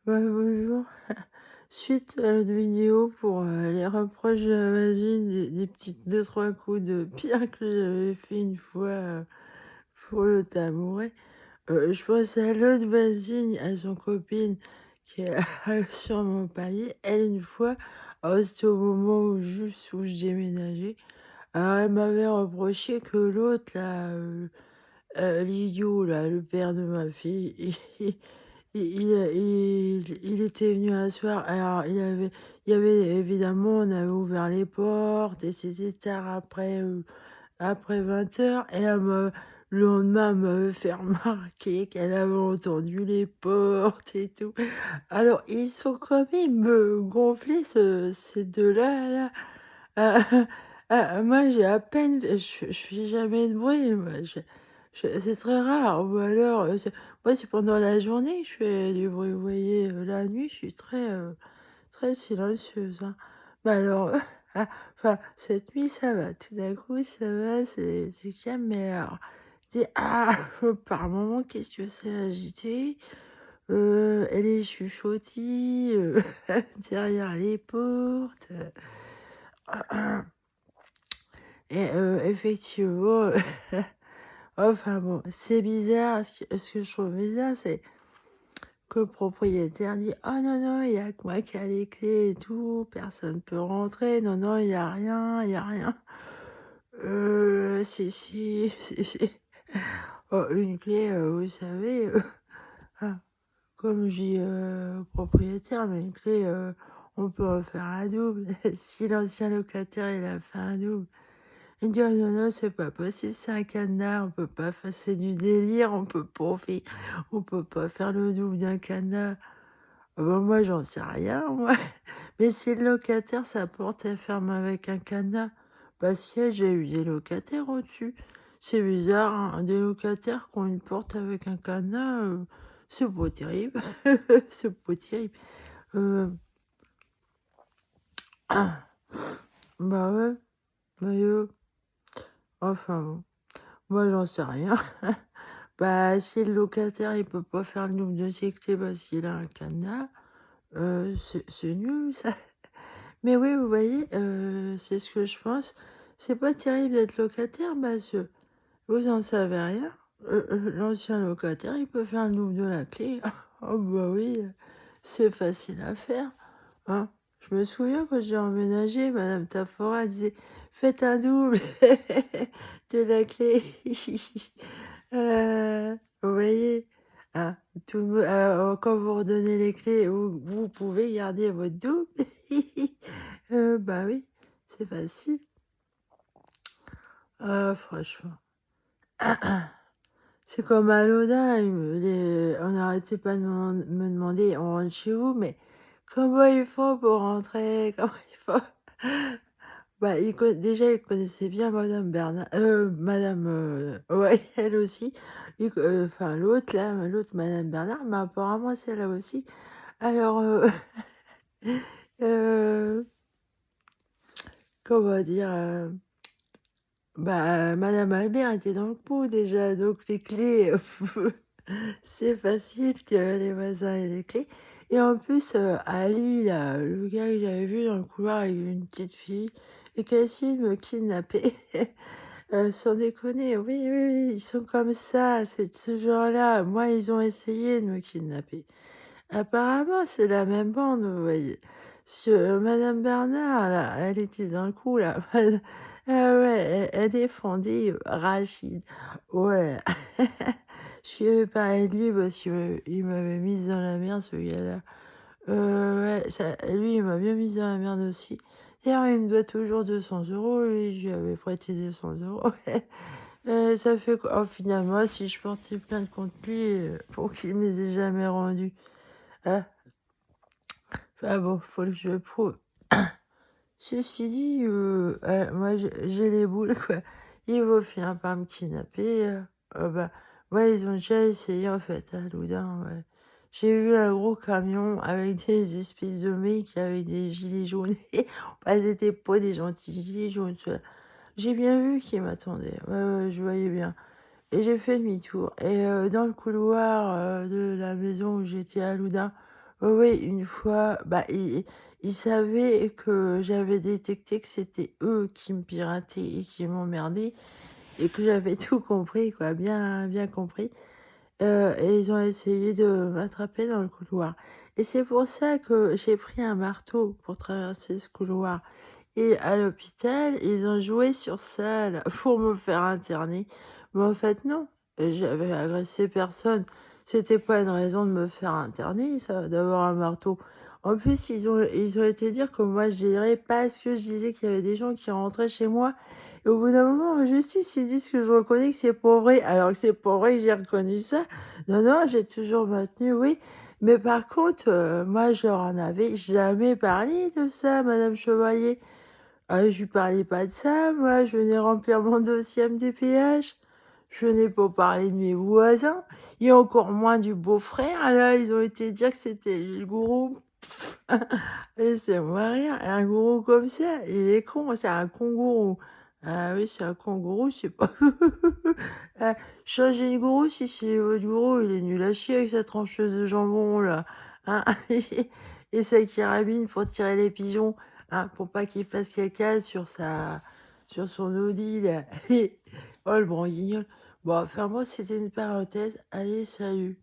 Bonjour. Suite à notre vidéo pour les reproches de la voisine, des petites deux, trois coups de pierre que j'avais fait une fois pour le tabouret, je pense à l'autre voisine, à son copine qui est sur mon palier. Elle, une fois, c'était au moment où, juste où je déménageais, alors elle m'avait reproché que l'autre, là, l'idiot, là, le père de ma fille, il était venu un soir, alors il y avait évidemment, on avait ouvert les portes et c'était tard après 20h et le lendemain, elle m'avait fait remarquer qu'elle avait entendu les portes et tout. Alors ils sont quand même, gonflés ces 2-là, là. Moi j'ai à peine je fais jamais de bruit, moi, c'est très rare ou alors, c'est pendant la journée que je fais du bruit, vous voyez? La nuit, je suis très silencieuse, hein. Mais alors, enfin, cette nuit, ça va. Tout d'un coup, ça va, c'est calme, mais alors, dis par moments, qu'est-ce que c'est agité? Elle est chuchotis, derrière les portes, et effectivement, enfin bon, c'est bizarre. Ce que je trouve bizarre, c'est que le propriétaire dit: «Oh non, non, il y a que moi qui a les clés et tout, personne peut rentrer. Non, non, il y a rien, il y a rien». Si, si, si, si. Oh, une clé, vous savez, ah, comme je dis, au propriétaire, mais une clé, on peut en faire un double. Si l'ancien locataire, il a fait un double, il dit: «Oh non, non, c'est pas possible, c'est un cadenas, on peut pas faire c'est du délire, on peut pas faire le double d'un cadenas». Ah bah, moi, j'en sais rien, moi. Mais si le locataire, sa porte, elle ferme avec un cadenas, bah, si, j'ai eu des locataires au-dessus. C'est bizarre, hein, des locataires qui ont une porte avec un cadenas, c'est pas terrible. C'est pas terrible. Heu, bah, ouais, bah, enfin bon, moi, j'en sais rien. Bah, si le locataire, il peut pas faire le double de ses clés parce qu'il a un cadenas, c'est nul ça. Mais oui, vous voyez, c'est ce que je pense. C'est pas terrible d'être locataire parce que vous en savez rien. L'ancien locataire, il peut faire le double de la clé. Oh bah oui, c'est facile à faire, hein. Je me souviens quand j'ai emménagé, madame Tafora disait: «Faites un double de la clé». Vous voyez? Ah, quand vous redonnez les clés, vous pouvez garder votre double. Bah oui, c'est facile. Ah franchement. C'est comme à Loda, on n'arrêtait pas de me demander: «On rentre chez vous?» mais comment il faut pour rentrer? Comment il faut? Bah, déjà, il connaissait bien madame Bernard, madame, ouais, elle aussi. Enfin l'autre là, l'autre madame Bernard, mais apparemment celle-là aussi. Alors, heu, comment dire? Bah, madame Albert était dans le coup déjà, donc les clés, c'est facile que les voisins aient les clés et en plus, Ali là, le gars que j'avais vu dans le couloir avec une petite fille et qui a essayé de me kidnapper, sans déconner, oui, oui, oui, ils sont comme ça, c'est de ce genre-là. Moi, ils ont essayé de me kidnapper. Apparemment, c'est la même bande, vous voyez. Madame Bernard là, elle était dans le coup là. Ah ouais, elle défendait, Rachid. Ouais. Je lui avais parlé de lui parce qu'il m'avait mise dans la merde ce gars-là. Ouais, lui, il m'a bien mise dans la merde aussi. D'ailleurs, il me doit toujours 200 €, lui, je lui avais prêté 200 €. Ça fait quoi? Oh, finalement, si je portais plainte contre lui, pour qu'il me les ait jamais rendus. Hein? Enfin bon, faut que je le prouve. Ceci dit, moi j'ai les boules quoi. Ils vont finir par me kidnapper, bah, ouais, ils ont déjà essayé en fait à Loudun, ouais. J'ai vu un gros camion avec des espèces de mecs avec des gilets jaunes. Bah, ils étaient pas des gentils gilets jaunes ceux-là. J'ai bien vu qu'ils m'attendaient, ouais, ouais, je voyais bien et j'ai fait demi-tour et dans le couloir, de la maison où j'étais à Loudun, Oui, oui, une fois, bah, ils savaient que j'avais détecté que c'était eux qui me pirataient et qui m'emmerdaient et que j'avais tout compris quoi, bien bien compris. Et ils ont essayé de m'attraper dans le couloir et c'est pour ça que j'ai pris un marteau pour traverser ce couloir et à l'hôpital, ils ont joué sur ça là pour me faire interner. Mais en fait non, j'avais agressé personne. C'était pas une raison de me faire interner ça, d'avoir un marteau. En plus, ils ont été dire que moi je gérais parce que je disais qu'il y avait des gens qui rentraient chez moi et au bout d'un moment, en justice, ils disent que je reconnais que c'est pas vrai, alors que c'est pas vrai que j'ai reconnu ça. Non, non, j'ai toujours maintenu, oui. Mais par contre, moi, je leur en avais jamais parlé de ça, madame Chevalier. Ah, je lui parlais pas de ça, moi, je venais remplir mon dossier MDPH. Je venais pas parler de mes voisins et encore moins du beau-frère. Là, ils ont été dire que c'était lui le gourou. Laissez-moi rire, un gourou comme ça, il est con, c'est un kangourou. Ah oui, c'est un kangourou, c'est pas ah, changez de gourou si c'est votre gourou, il est nul à chier avec sa trancheuse de jambon là, hein, et sa carabine pour tirer les pigeons, hein, pour pas qu'il fasse caca sur son Audi là. Oh le branquignol. Bon, enfin moi c'était une parenthèse. Allez, salut.